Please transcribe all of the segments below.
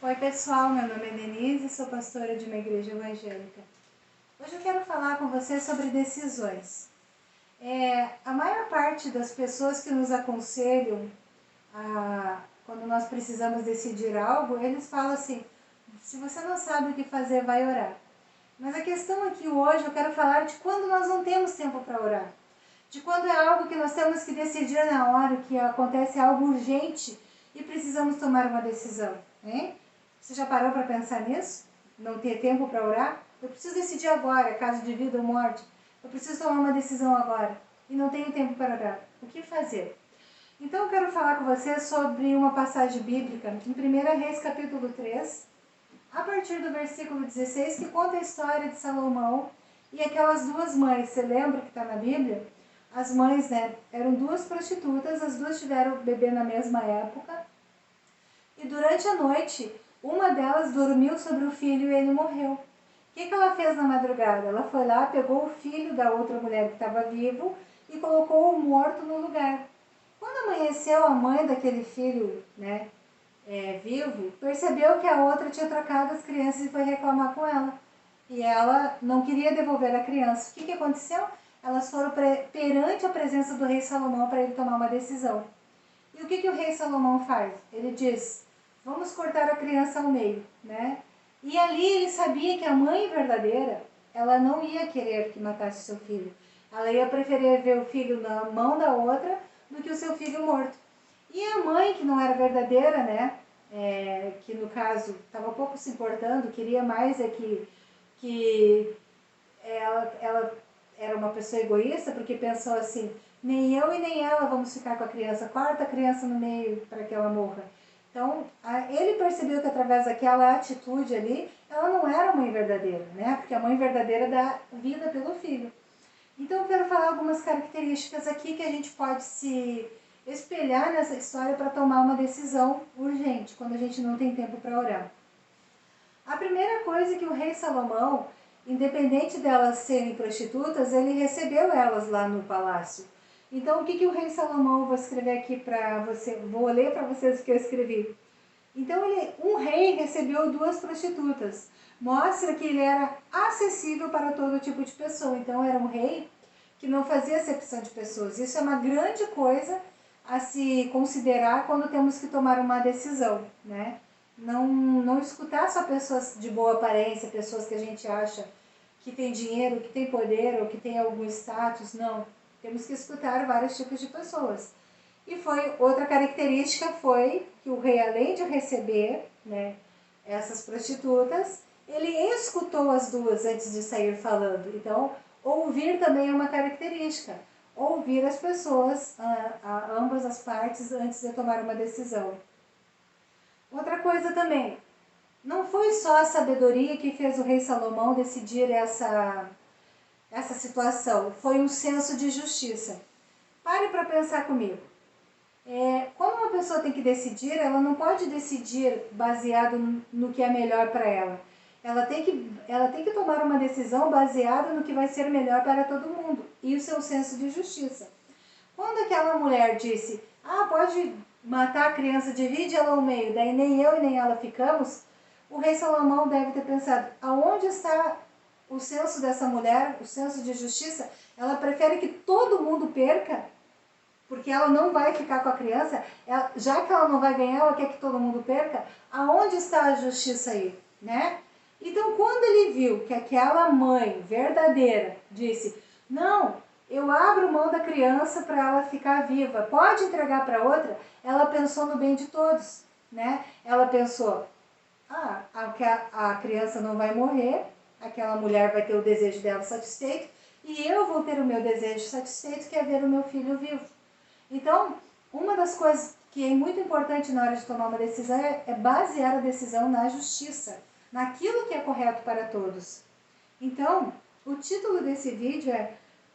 Oi pessoal, meu nome é Denise, sou pastora de uma igreja evangélica. Hoje eu quero falar com você sobre decisões. A maior parte das pessoas que nos aconselham quando nós precisamos decidir algo, eles falam assim, se você não sabe o que fazer, vai orar. Mas a questão aqui hoje eu quero falar de quando nós não temos tempo para orar. De quando é algo que nós temos que decidir na hora, que acontece algo urgente e precisamos tomar uma decisão, hein? Você já parou para pensar nisso? Não ter tempo para orar? Eu preciso decidir agora, caso de vida ou morte. Eu preciso tomar uma decisão agora e não tenho tempo para orar. O que fazer? Então eu quero falar com você sobre uma passagem bíblica em 1 Reis capítulo 3, a partir do versículo 16, que conta a história de Salomão e aquelas duas mães. Você lembra que está na Bíblia? As mães, eram duas prostitutas, as duas tiveram bebê na mesma época. E durante a noite, uma delas dormiu sobre o filho e ele morreu. O que ela fez na madrugada? Ela foi lá, pegou o filho da outra mulher que estava vivo e colocou-o morto no lugar. Quando amanheceu, a mãe daquele filho, vivo, percebeu que a outra tinha trocado as crianças e foi reclamar com ela. E ela não queria devolver a criança. O que aconteceu? Elas foram perante a presença do rei Salomão para ele tomar uma decisão. E o que o rei Salomão faz? Ele diz, vamos cortar a criança ao meio, E ali ele sabia que a mãe verdadeira, ela não ia querer que matasse seu filho. Ela ia preferir ver o filho na mão da outra do que o seu filho morto. E a mãe, que não era verdadeira, que no caso estava pouco se importando, queria mais que ela era uma pessoa egoísta, porque pensou assim, nem eu e nem ela vamos ficar com a criança, corta a criança no meio para que ela morra. Então, ele percebeu que através daquela atitude ali, ela não era a mãe verdadeira, Porque a mãe verdadeira dá vida pelo filho. Então, eu quero falar algumas características aqui que a gente pode se espelhar nessa história para tomar uma decisão urgente, quando a gente não tem tempo para orar. A primeira coisa é que o rei Salomão, independente delas serem prostitutas, ele recebeu elas lá no palácio. Então, o que o rei Salomão, vou escrever aqui para você, vou ler para vocês o que eu escrevi. Então, um rei recebeu duas prostitutas. Mostra que ele era acessível para todo tipo de pessoa. Então, era um rei que não fazia acepção de pessoas. Isso é uma grande coisa a se considerar quando temos que tomar uma decisão, Não escutar só pessoas de boa aparência, pessoas que a gente acha que tem dinheiro, que tem poder ou que tem algum status, não. Temos que escutar vários tipos de pessoas. E outra característica foi que o rei, além de receber essas prostitutas, ele escutou as duas antes de sair falando. Então, ouvir também é uma característica. Ouvir as pessoas, ambas as partes, antes de tomar uma decisão. Outra coisa também, não foi só a sabedoria que fez o rei Salomão decidir essa situação, foi um senso de justiça. Pare para pensar comigo. Quando uma pessoa tem que decidir, ela não pode decidir baseado no que é melhor para ela. Ela tem que tomar uma decisão baseada no que vai ser melhor para todo mundo. Isso é o senso de justiça. Quando aquela mulher disse, pode matar a criança, divide ela ao meio, daí nem eu e nem ela ficamos, o rei Salomão deve ter pensado, aonde está o senso dessa mulher, o senso de justiça? Ela prefere que todo mundo perca, porque ela não vai ficar com a criança, já que ela não vai ganhar, ela quer que todo mundo perca, aonde está a justiça aí, Então, quando ele viu que aquela mãe verdadeira disse, não, eu abro mão da criança para ela ficar viva, pode entregar para outra, ela pensou no bem de todos, Ela pensou, a criança não vai morrer, aquela mulher vai ter o desejo dela satisfeito, e eu vou ter o meu desejo satisfeito, que é ver o meu filho vivo. Então, uma das coisas que é muito importante na hora de tomar uma decisão é basear a decisão na justiça, naquilo que é correto para todos. Então, o título desse vídeo é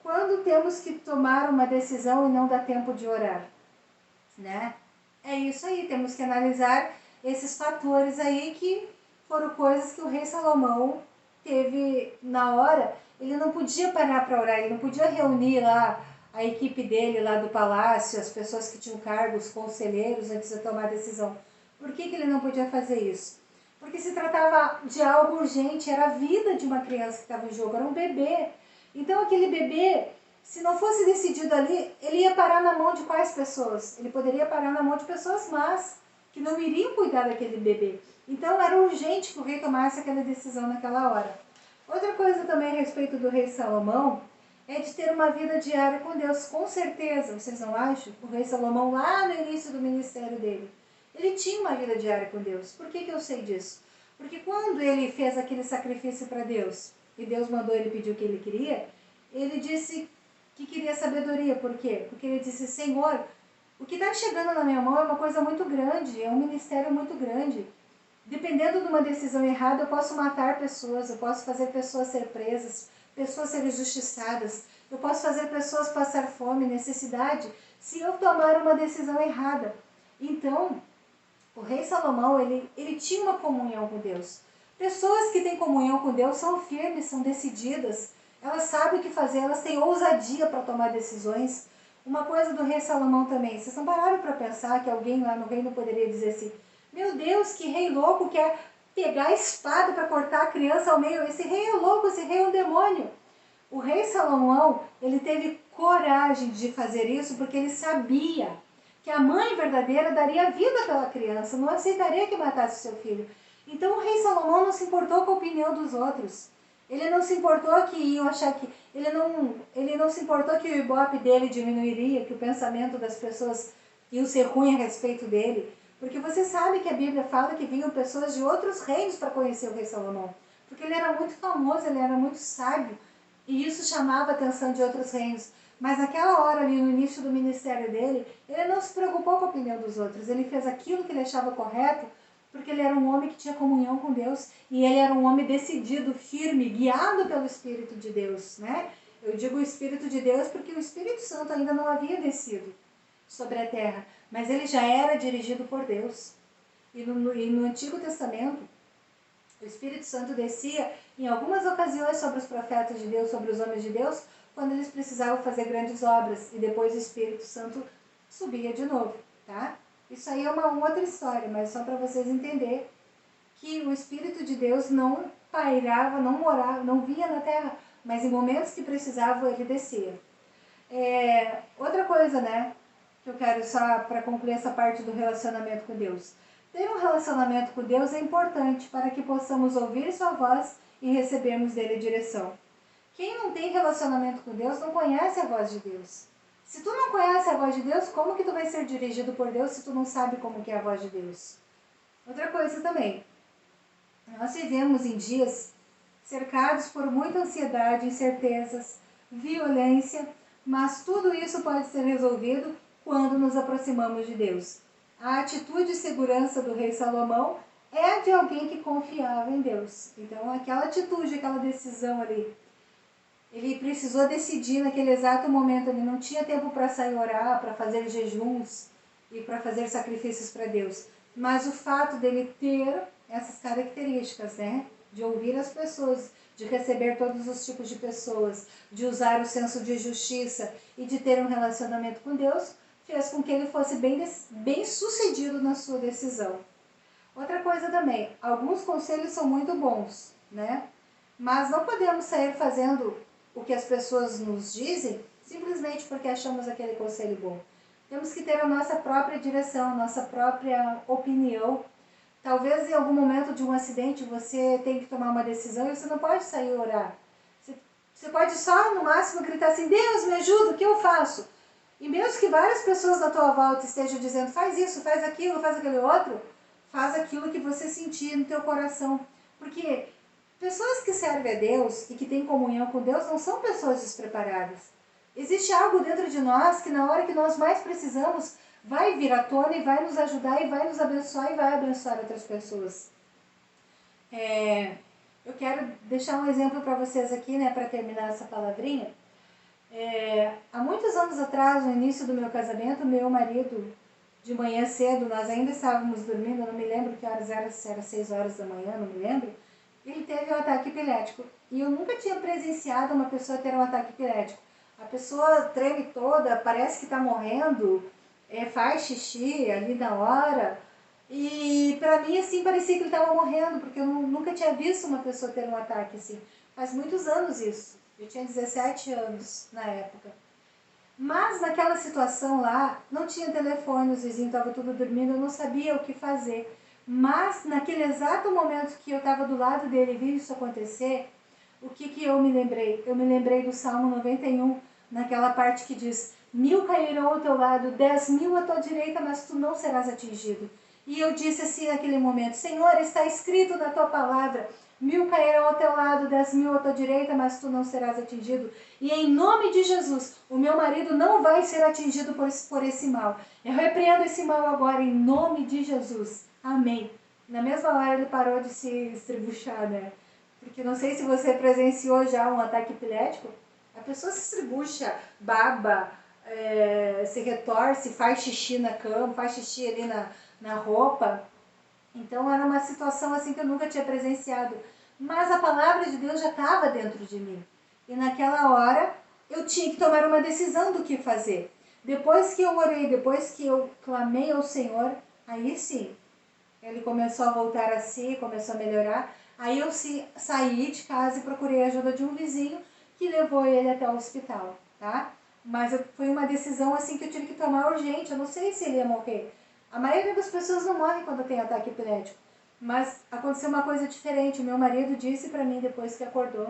Quando temos que tomar uma decisão e não dá tempo de orar, É isso aí, temos que analisar esses fatores aí que foram coisas que o rei Salomão teve na hora. Ele não podia parar para orar, ele não podia reunir lá a equipe dele lá do palácio, as pessoas que tinham cargos, conselheiros, antes de tomar a decisão. Por que ele não podia fazer isso? porque se tratava de algo urgente, era a vida de uma criança que estava em jogo, era um bebê. Então aquele bebê, se não fosse decidido ali, ele ia parar na mão de quais pessoas? Ele poderia parar na mão de pessoas más, que não iriam cuidar daquele bebê. Então era urgente que o rei tomasse aquela decisão naquela hora. Outra coisa também a respeito do rei Salomão é de ter uma vida diária com Deus, com certeza, vocês não acham? O rei Salomão, lá no início do ministério dele, ele tinha uma vida diária com Deus. Por que eu sei disso? Porque quando ele fez aquele sacrifício para Deus, e Deus mandou ele pedir o que ele queria, ele disse que queria sabedoria. Por quê? Porque ele disse, Senhor, o que está chegando na minha mão é uma coisa muito grande, é um ministério muito grande. Dependendo de uma decisão errada, eu posso matar pessoas, eu posso fazer pessoas ser presas, pessoas serem injustiçadas, eu posso fazer pessoas passar fome, necessidade, se eu tomar uma decisão errada. Então, o rei Salomão, ele tinha uma comunhão com Deus. Pessoas que têm comunhão com Deus são firmes, são decididas, elas sabem o que fazer, elas têm ousadia para tomar decisões. Uma coisa do rei Salomão também, vocês não pararam para pensar que alguém lá no reino poderia dizer assim, meu Deus, que rei louco, quer pegar a espada para cortar a criança ao meio, esse rei é louco, esse rei é um demônio. O rei Salomão, ele teve coragem de fazer isso porque ele sabia que a mãe verdadeira daria vida pela criança, não aceitaria que matasse seu filho. Então o rei Salomão não se importou com a opinião dos outros. Ele não se importou que iam achar que... Ele não se importou que o ibope dele diminuiria, que o pensamento das pessoas ia ser ruim a respeito dele. Porque você sabe que a Bíblia fala que vinham pessoas de outros reinos para conhecer o rei Salomão. Porque ele era muito famoso, ele era muito sábio. E isso chamava a atenção de outros reinos. Mas naquela hora ali, no início do ministério dele, ele não se preocupou com a opinião dos outros. Ele fez aquilo que ele achava correto, porque ele era um homem que tinha comunhão com Deus. E ele era um homem decidido, firme, guiado pelo Espírito de Deus, né? Eu digo o Espírito de Deus porque o Espírito Santo ainda não havia descido sobre a terra. Mas ele já era dirigido por Deus. E no Antigo Testamento, o Espírito Santo descia em algumas ocasiões sobre os profetas de Deus, sobre os homens de Deus, quando eles precisavam fazer grandes obras. E depois o Espírito Santo subia de novo, tá? Isso aí é uma outra história, mas só para vocês entenderem que o Espírito de Deus não pairava, não morava, não via na terra, mas em momentos que precisavam ele descia. Outra coisa, né, que eu quero só para concluir essa parte do relacionamento com Deus. Ter um relacionamento com Deus é importante para que possamos ouvir sua voz e recebermos dele direção. Quem não tem relacionamento com Deus não conhece a voz de Deus. Se tu não conhece a voz de Deus, como que tu vai ser dirigido por Deus se tu não sabe como que é a voz de Deus? Outra coisa também, nós vivemos em dias cercados por muita ansiedade, incertezas, violência, mas tudo isso pode ser resolvido quando nos aproximamos de Deus. A atitude e segurança do rei Salomão é a de alguém que confiava em Deus. Então aquela atitude, aquela decisão ali, ele precisou decidir naquele exato momento, ele não tinha tempo para sair orar, para fazer jejuns e para fazer sacrifícios para Deus. Mas o fato dele ter essas características, né? De ouvir as pessoas, de receber todos os tipos de pessoas, de usar o senso de justiça e de ter um relacionamento com Deus, fez com que ele fosse bem sucedido na sua decisão. Outra coisa também, alguns conselhos são muito bons, né? Mas não podemos sair fazendo o que as pessoas nos dizem simplesmente porque achamos aquele conselho bom. Temos que ter a nossa própria direção, a nossa própria opinião. Talvez em algum momento de um acidente você tem que tomar uma decisão e você não pode sair orar. Você pode só no máximo gritar assim, Deus me ajuda, o que eu faço? E mesmo que várias pessoas da tua volta estejam dizendo, faz isso, faz aquele outro, faz aquilo que você sentir no teu coração. Porque pessoas que servem a Deus e que têm comunhão com Deus não são pessoas despreparadas. Existe algo dentro de nós que na hora que nós mais precisamos, vai vir à tona e vai nos ajudar e vai nos abençoar e vai abençoar outras pessoas. Eu quero deixar um exemplo para vocês aqui, né, para terminar essa palavrinha. Há muitos anos atrás, no início do meu casamento, meu marido, de manhã cedo, nós ainda estávamos dormindo, eu não me lembro que horas era, se era 6 horas da manhã, não me lembro, ele teve um ataque epilético. E eu nunca tinha presenciado uma pessoa ter um ataque epilético. A pessoa treme toda, parece que está morrendo, faz xixi ali na hora. E pra mim, assim, parecia que ele estava morrendo, porque eu nunca tinha visto uma pessoa ter um ataque assim. Faz muitos anos isso. Eu tinha 17 anos na época. Mas naquela situação lá, não tinha telefone, os vizinhos estavam tudo dormindo, eu não sabia o que fazer. Mas naquele exato momento que eu estava do lado dele e vi isso acontecer, o que eu me lembrei? Eu me lembrei do Salmo 91, naquela parte que diz: 1000 cairão ao teu lado, 10.000 à tua direita, mas tu não serás atingido. E eu disse assim naquele momento: Senhor, está escrito na tua palavra: 1000 cairão ao teu lado, 10.000 à tua direita, mas tu não serás atingido. E em nome de Jesus, o meu marido não vai ser atingido por esse mal. Eu repreendo esse mal agora em nome de Jesus. Amém. Na mesma hora ele parou de se estribuchar, né? Porque não sei se você presenciou já um ataque epilético. A pessoa se estribucha, baba, se retorce, faz xixi na cama, faz xixi ali na roupa. Então era uma situação assim que eu nunca tinha presenciado. Mas a palavra de Deus já estava dentro de mim. E naquela hora eu tinha que tomar uma decisão do que fazer. Depois que eu orei, depois que eu clamei ao Senhor, aí sim, ele começou a voltar a si, começou a melhorar. Aí eu saí de casa e procurei a ajuda de um vizinho que levou ele até o hospital, tá? Mas foi uma decisão assim que eu tive que tomar urgente. Eu não sei se ele ia morrer. A maioria das pessoas não morre quando tem ataque epilético. Mas aconteceu uma coisa diferente. O meu marido disse para mim depois que acordou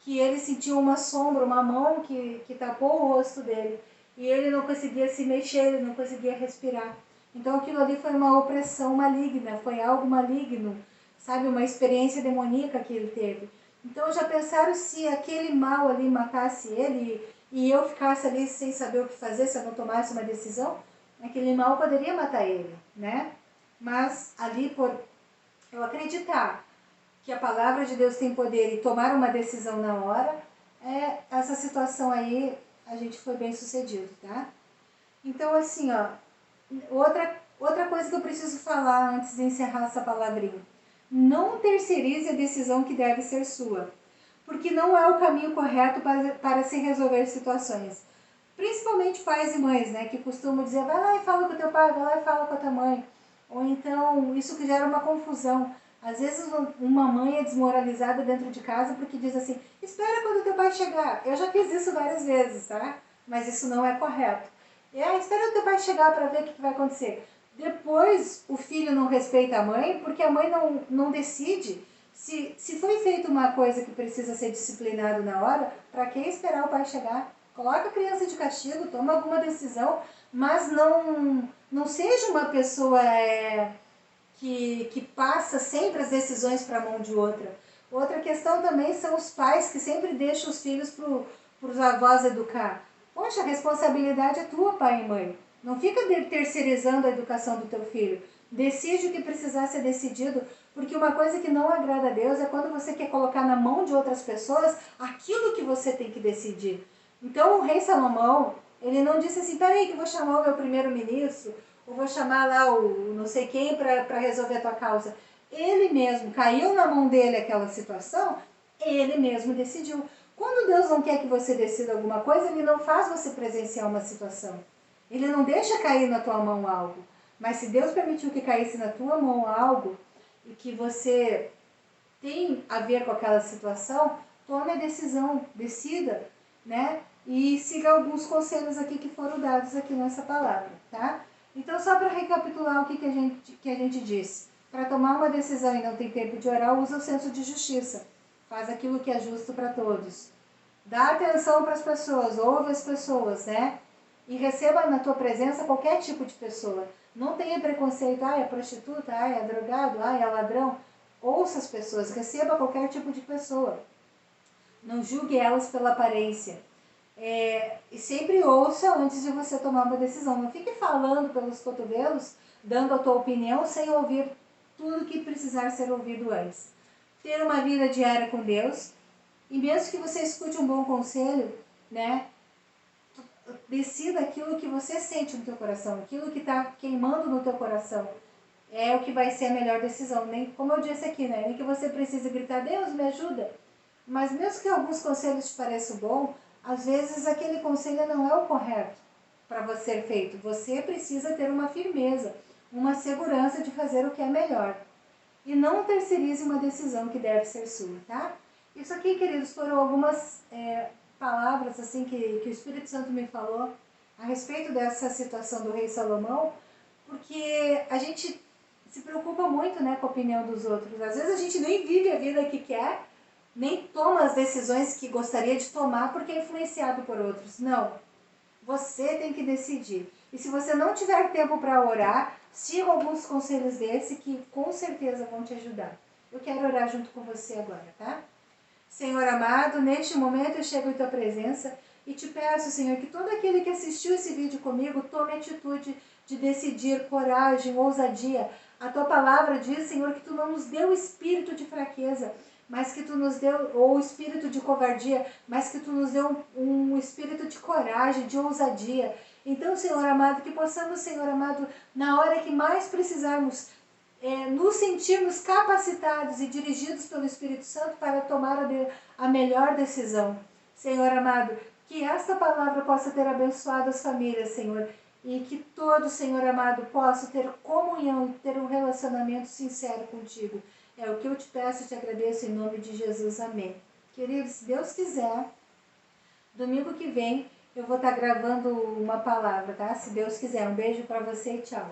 que ele sentiu uma sombra, uma mão que tapou o rosto dele. E ele não conseguia se mexer, ele não conseguia respirar. Então aquilo ali foi uma opressão maligna, foi algo maligno, sabe? Uma experiência demoníaca que ele teve. Então já pensaram se aquele mal ali matasse ele e eu ficasse ali sem saber o que fazer, se eu não tomasse uma decisão? Aquele mal poderia matar ele, né? Mas ali por eu acreditar que a palavra de Deus tem poder e tomar uma decisão na hora, essa situação aí a gente foi bem sucedido, tá? Então assim, ó, outra coisa que eu preciso falar antes de encerrar essa palavrinha. Não terceirize a decisão que deve ser sua, porque não é o caminho correto para se resolver situações. Principalmente pais e mães, né, que costumam dizer, vai lá e fala com o teu pai, vai lá e fala com a tua mãe. Ou então, isso que gera uma confusão. Às vezes uma mãe é desmoralizada dentro de casa porque diz assim, espera quando teu pai chegar. Eu já fiz isso várias vezes, tá? Mas isso não é correto. Espera o teu pai chegar para ver o que vai acontecer. Depois o filho não respeita a mãe porque a mãe não decide. Se foi feita uma coisa que precisa ser disciplinado na hora, para que esperar o pai chegar? Coloca a criança de castigo, toma alguma decisão, mas não seja uma pessoa que passa sempre as decisões para a mão de outra. Outra questão também são os pais que sempre deixam os filhos para os avós educar. Poxa, a responsabilidade é tua, pai e mãe. Não fica terceirizando a educação do teu filho. Decide o que precisar ser decidido, porque uma coisa que não agrada a Deus é quando você quer colocar na mão de outras pessoas aquilo que você tem que decidir. Então o rei Salomão, ele não disse assim, peraí que eu vou chamar o meu primeiro-ministro, ou vou chamar lá o não sei quem para resolver a tua causa. Ele mesmo, caiu na mão dele aquela situação, ele mesmo decidiu. Quando Deus não quer que você decida alguma coisa, Ele não faz você presenciar uma situação. Ele não deixa cair na tua mão algo. Mas se Deus permitiu que caísse na tua mão algo, e que você tem a ver com aquela situação, tome a decisão, decida, né? E siga alguns conselhos aqui que foram dados aqui nessa palavra, tá? Então, só para recapitular o que a gente disse. Para tomar uma decisão e não tem tempo de orar, usa o senso de justiça. Faz aquilo que é justo para todos. Dá atenção para as pessoas, ouve as pessoas, né? E receba na tua presença qualquer tipo de pessoa. Não tenha preconceito, é prostituta, é drogado, é ladrão. Ouça as pessoas, receba qualquer tipo de pessoa. Não julgue elas pela aparência. E sempre ouça antes de você tomar uma decisão. Não fique falando pelos cotovelos, dando a tua opinião, sem ouvir tudo que precisar ser ouvido antes. Ter uma vida diária com Deus. E mesmo que você escute um bom conselho, né? Decida aquilo que você sente no teu coração, aquilo que está queimando no teu coração. É o que vai ser a melhor decisão. Nem, como eu disse aqui, né? Nem que você precise gritar, Deus me ajuda. Mas mesmo que alguns conselhos te pareçam bons, às vezes aquele conselho não é o correto para você ser feito. Você precisa ter uma firmeza. uma segurança de fazer o que é melhor. E não terceirize uma decisão que deve ser sua, tá? Isso aqui, queridos, foram algumas palavras assim que o Espírito Santo me falou a respeito dessa situação do rei Salomão, porque a gente se preocupa muito, né, com a opinião dos outros. Às vezes a gente nem vive a vida que quer, nem toma as decisões que gostaria de tomar porque é influenciado por outros. Não. Você tem que decidir. E se você não tiver tempo para orar, siga alguns conselhos desse que com certeza vão te ajudar. Eu quero orar junto com você agora, tá? Senhor amado, neste momento eu chego em tua presença e te peço, Senhor, que todo aquele que assistiu esse vídeo comigo tome atitude de decidir, coragem, ousadia. A tua palavra diz, Senhor, que tu não nos deu espírito de fraqueza, mas que tu nos deu, ou espírito de covardia, mas que tu nos deu um espírito de coragem, de ousadia. Então, Senhor amado, que possamos, Senhor amado, na hora que mais precisarmos, nos sentirmos capacitados e dirigidos pelo Espírito Santo para tomar a melhor decisão. Senhor amado, que esta palavra possa ter abençoado as famílias, Senhor, e que todos, Senhor amado, possam ter comunhão e ter um relacionamento sincero contigo. É o que eu te peço e te agradeço em nome de Jesus. Amém. Queridos, se Deus quiser, domingo que vem eu vou estar gravando uma palavra, tá? Se Deus quiser. Um beijo para você e tchau.